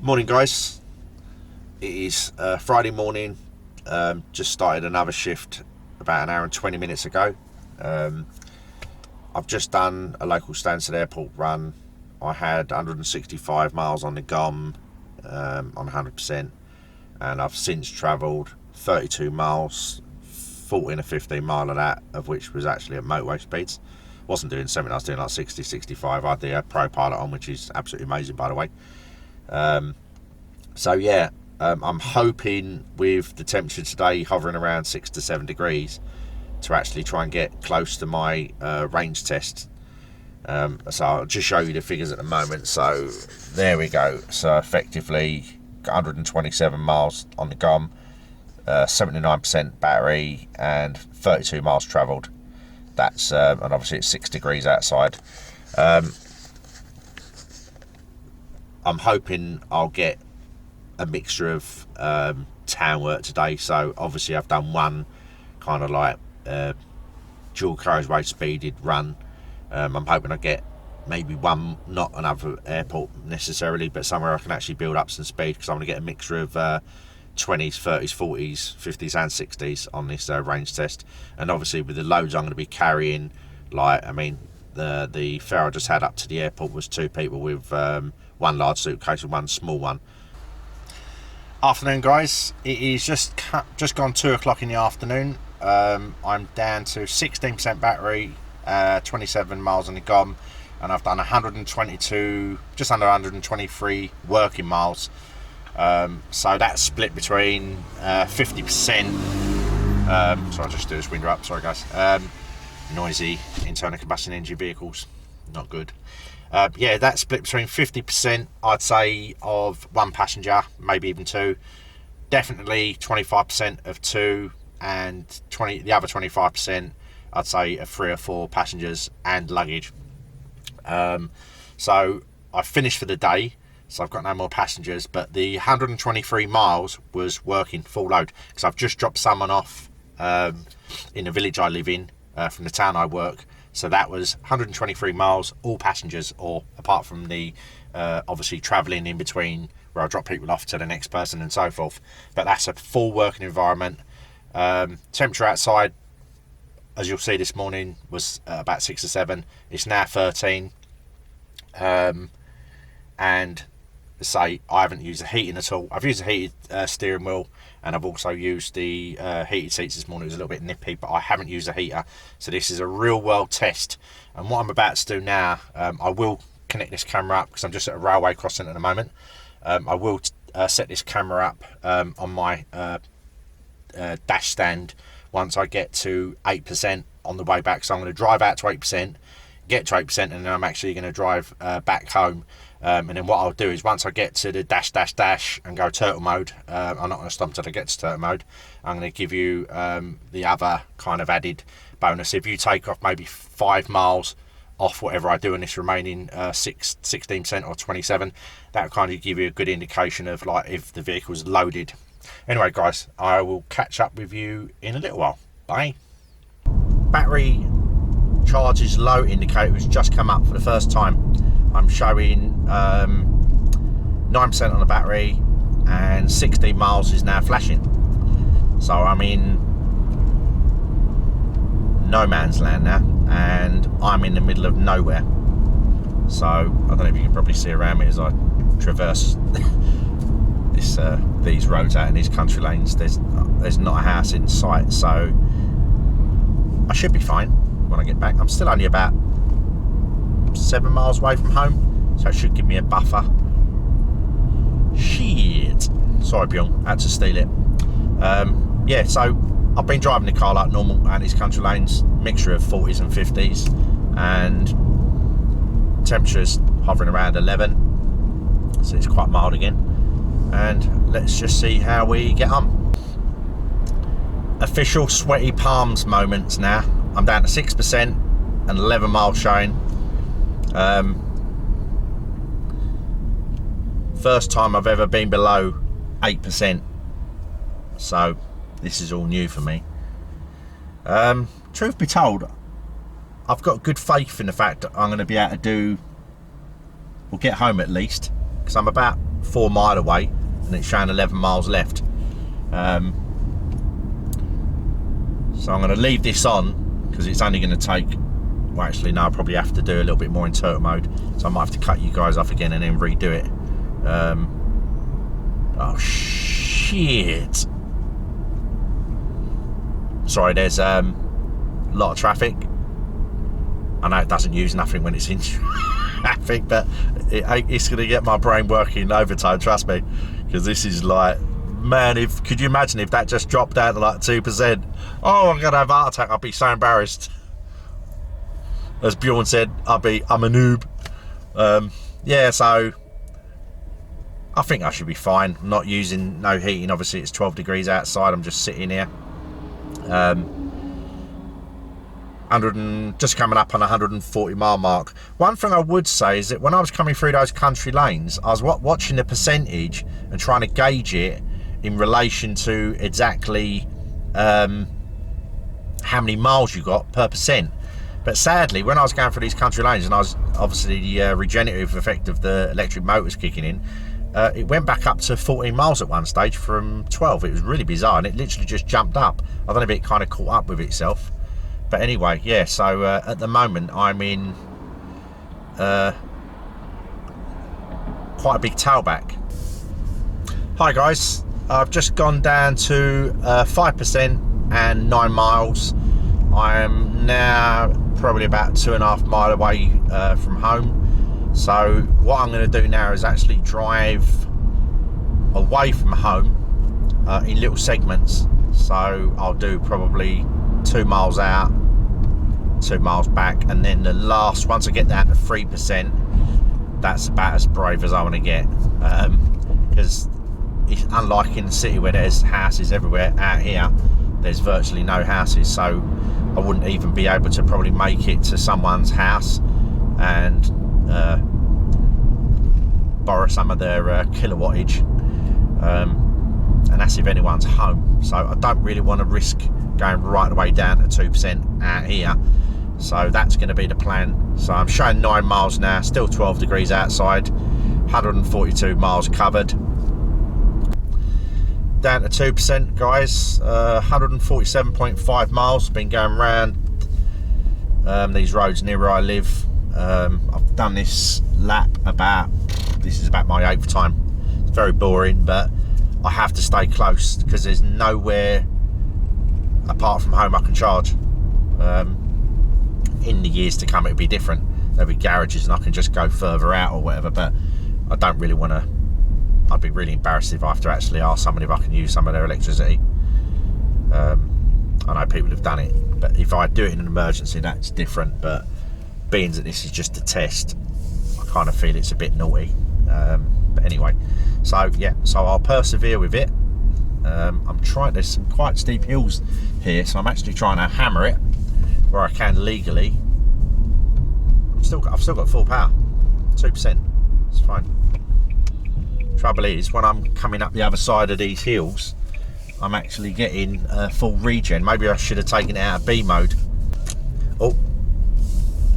Morning guys, it is Friday morning. Just started another shift about an hour and 20 minutes ago. I've just done a local Stansted Airport run. I had 165 miles on the gum on 100%, and I've since travelled 32 miles, 14 or 15 mile of that, of which was actually at motorway speeds. Wasn't doing 70, I was doing like 60, 65. I had the Pro Pilot on, which is absolutely amazing, by the way. So yeah, I'm hoping with the temperature today hovering around 6 to 7 degrees to actually try and get close to my range test. So I'll just show you the figures at the moment. So there we go. So effectively 127 miles on the gum, 79% battery, and 32 miles travelled. That's and obviously it's 6 degrees outside. I'm hoping I'll get a mixture of town work today. So obviously I've done one kind of like dual carriageway speeded run. I'm hoping I get maybe one, not another airport necessarily, but somewhere I can actually build up some speed, because I'm going to get a mixture of 20s, 30s, 40s, 50s and 60s on this range test. And obviously with the loads I'm going to be carrying, like, I mean, the fare I just had up to the airport was 2 people with one large suitcase and one small one. Afternoon guys, it is just gone 2 o'clock in the afternoon. I'm down to 16% battery, 27 miles on the gom, and I've done 122, just under 123 working miles. So that's split between 50%. Sorry, I'll just do this window up, sorry guys. Noisy internal combustion engine vehicles, not good. Yeah, that's split between 50%, I'd say, of one passenger, maybe even 2. Definitely 25% of 2, and the other 25%, I'd say, of 3 or 4 passengers and luggage. So I finished for the day, so I've got no more passengers, but the 123 miles was working full load, because I've just dropped someone off in the village I live in from the town I work. So that was 123 miles, all passengers, or apart from the obviously travelling in between where I drop people off to the next person and so forth. But that's a full working environment. Temperature outside, as you'll see this morning, was about 6 or 7. It's now 13. And say I haven't used the heating at all. I've used the heated steering wheel, and I've also used the heated seats this morning. It was a little bit nippy, but I haven't used a heater. So this is a real world test. And what I'm about to do now, I will connect this camera up, because I'm just at a railway crossing at the moment. I will set this camera up on my dash stand once I get to 8% on the way back. So I'm going to drive out to 8%, get to 8%, and then I'm actually going to drive back home. And then what I'll do is, once I get to the dash and go turtle mode, I'm not going to stop until I get to turtle mode. I'm going to give you the other kind of added bonus. If you take off maybe 5 miles off whatever I do in this remaining 16% or 27, that'll kind of give you a good indication of like if the vehicle's loaded. Anyway guys, I will catch up with you in a little while. Bye. Battery charges low indicator has just come up for the first time. I'm showing 9% on the battery, and 16 miles is now flashing. So I'm in no man's land now, and I'm in the middle of nowhere. So I don't know if you can probably see around me as I traverse these roads out in these country lanes. There's not a house in sight, so I should be fine when I get back. I'm still only about 7 miles away from home, so it should give me a buffer. Shit. Sorry Bjorn, had to steal it. Yeah, so I've been driving the car like normal out these country lanes, mixture of 40s and 50s, and temperatures hovering around 11, so it's quite mild again. And let's just see how we get on. Official sweaty palms moments now. I'm down to 6% and 11 miles showing. First time I've ever been below 8%, so this is all new for me. Truth be told, I've got good faith in the fact that I'm going to be able to do, or get home at least, because I'm about 4 mile away, and it's showing 11 miles left. So I'm going to leave this on because it's only going to take, well actually no, I'll probably have to do a little bit more in turtle mode, so I might have to cut you guys off again and then redo it. Oh shit, sorry, there's a lot of traffic. I know it doesn't use nothing when it's in traffic, but it's going to get my brain working overtime, trust me, because this is like, man, could you imagine if that just dropped down to like 2%? Oh, I'm going to have a heart attack. I'd be so embarrassed. As Bjorn said, I'm a noob. Yeah, so I think I should be fine. I'm not using no heating. Obviously, it's 12 degrees outside. I'm just sitting here. Just coming up on 140 mile mark. One thing I would say is that when I was coming through those country lanes, I was watching the percentage and trying to gauge it in relation to exactly how many miles you got per percent. But sadly, when I was going through these country lanes, and I was obviously the regenerative effect of the electric motors kicking in, it went back up to 14 miles at one stage from 12. It was really bizarre, and it literally just jumped up. I don't know if it kind of caught up with itself. But anyway, yeah, so at the moment I'm in quite a big tailback. Hi guys, I've just gone down to 5% and 9 miles. I am now probably about 2.5 miles away from home. So what I'm going to do now is actually drive away from home in little segments. So I'll do probably 2 miles out, 2 miles back, and then the last, once I get down to 3%, that's about as brave as I want to get, because it's unlike in the city where there's houses everywhere. Out here there's virtually no houses, so I wouldn't even be able to probably make it to someone's house and borrow some of their kilowattage, and that's if anyone's home. So I don't really want to risk going right the way down to 2% out here. So that's going to be the plan. So I'm showing 9 miles now, still 12 degrees outside, 142 miles covered. Down to 2%, guys, 147.5 miles. Been going around these roads near where I live. I've done this lap this is about my 8th time. It's very boring, but I have to stay close because there's nowhere apart from home I can charge. In the years to come it'll be different. There'll be garages and I can just go further out or whatever, but I don't really want to. I'd be really embarrassed if I have to actually ask somebody if I can use some of their electricity. I know people have done it, but if I do it in an emergency, that's different. But being that this is just a test, I kind of feel it's a bit naughty. But anyway, so yeah, so I'll persevere with it. I'm trying, there's some quite steep hills here, so I'm actually trying to hammer it where I can legally. I've still got full power, 2%, it's fine. Trouble is, when I'm coming up the other side of these hills, I'm actually getting full regen. Maybe I should have taken it out of B mode. Oh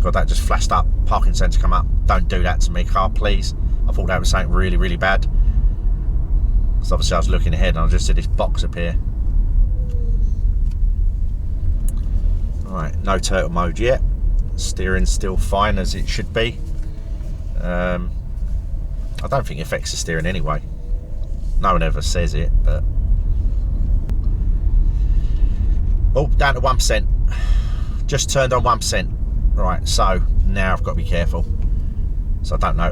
god, that just flashed up, parking sensor come up. Don't do that to me, car, please. I thought that was something really, really bad. So obviously I was looking ahead and I just see this box appear. Alright, no turtle mode yet. Steering's still fine as it should be. I don't think it affects the steering anyway. No one ever says it, but... Oh, down to 1%. Just turned on 1%. Right, so now I've got to be careful. So I don't know,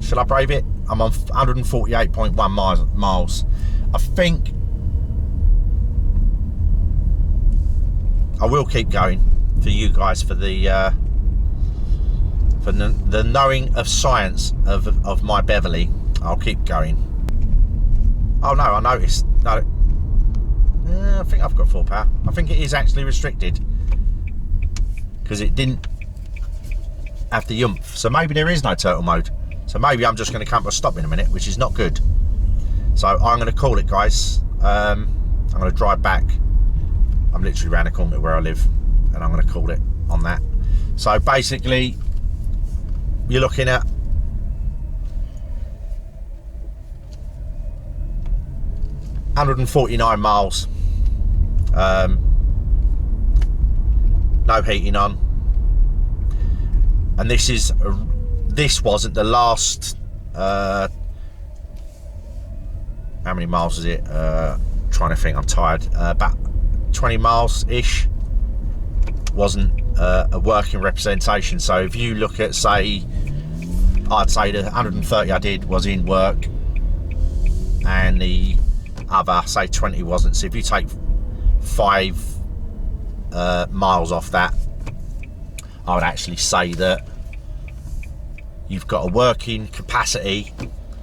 shall I brave it? I'm on 148.1 miles. I think I will keep going for you guys for the knowing of science of my Beverly. I'll keep going. Oh no, I noticed. No, I think I've got full power. I think it is actually restricted because it didn't have the oomph. So maybe there is no turtle mode. So maybe I'm just going to come to a stop in a minute, which is not good. So I'm going to call it, guys. I'm going to drive back. I'm literally around the corner where I live, and I'm going to call it on that. So basically, you're looking at 149 miles. No heating on, and this wasn't the last. How many miles is it? Trying to think. I'm tired. About 20 miles ish. Wasn't a working representation. So if you look at, say, I'd say the 130 I did was in work, and the other, say, 20 wasn't. So if you take 5 miles off that, I would actually say that you've got a working capacity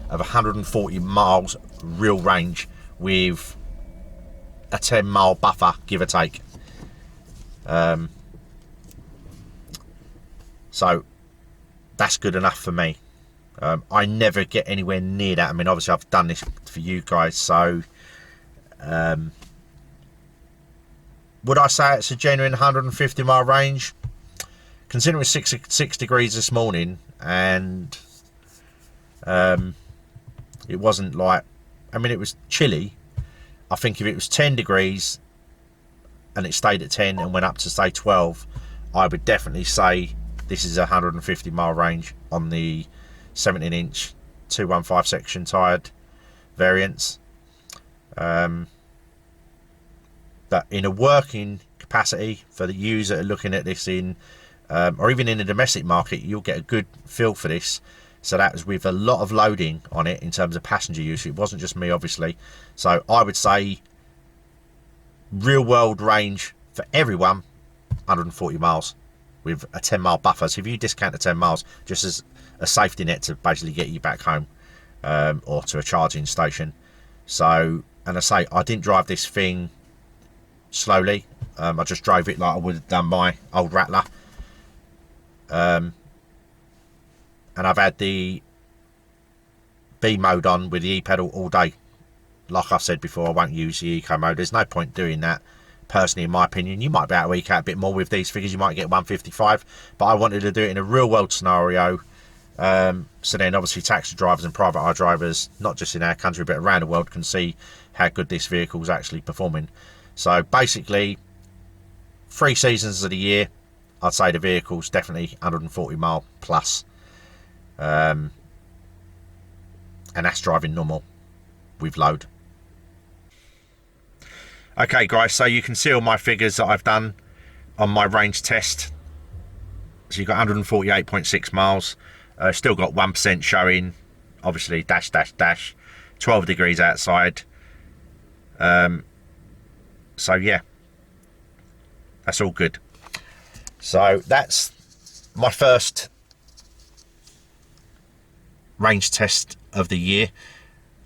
of 140 miles real range with a 10-mile buffer, give or take. So that's good enough for me. I never get anywhere near that. I mean, obviously I've done this for you guys, so would I say it's a genuine 150 mile range? Considering it was 6 degrees this morning, and it wasn't like, I mean, it was chilly. I think if it was 10 degrees and it stayed at 10 and went up to, say, 12, I would definitely say this is a 150 mile range on the 17-inch 215 section tired variants. That in a working capacity for the user that are looking at this in, or even in the domestic market, you'll get a good feel for this. So that was with a lot of loading on it in terms of passenger use. It wasn't just me, obviously. So I would say real world range for everyone, 140 miles with a 10-mile buffer. So if you discount the 10 miles just as a safety net to basically get you back home, or to a charging station. So, and I say, I didn't drive this thing slowly. I just drove it like I would have done my old Rattler. And I've had the B mode on with the E-pedal all day. Like I've said before, I won't use the eco mode. There's no point doing that, personally, in my opinion. You might be able to eke out a bit more with these figures. You might get 155, but I wanted to do it in a real world scenario. So then obviously taxi drivers and private hire drivers, not just in our country but around the world, can see how good this vehicle is actually performing. So basically 3 seasons of the year, I'd say the vehicle's definitely 140 mile plus. And that's driving normal with load. Okay guys, so you can see all my figures that I've done on my range test. So you've got 148.6 miles. Still got 1% showing, obviously, dash, 12 degrees outside. So yeah, that's all good. So that's my first range test of the year.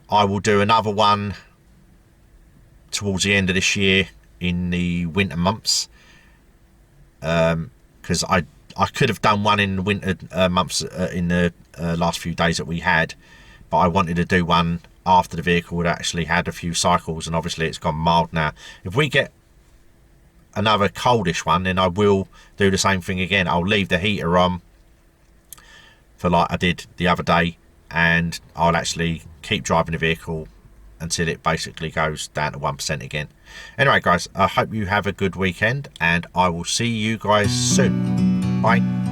I will do another one towards the end of this year in the winter months, because I could have done one in the winter months in the last few days that we had, but I wanted to do one after the vehicle had actually had a few cycles, and obviously it's gone mild now. If we get another coldish one, then I will do the same thing again. I'll leave the heater on for like I did the other day, and I'll actually keep driving the vehicle until it basically goes down to 1% again. Anyway guys, I hope you have a good weekend, and I will see you guys soon. Bye.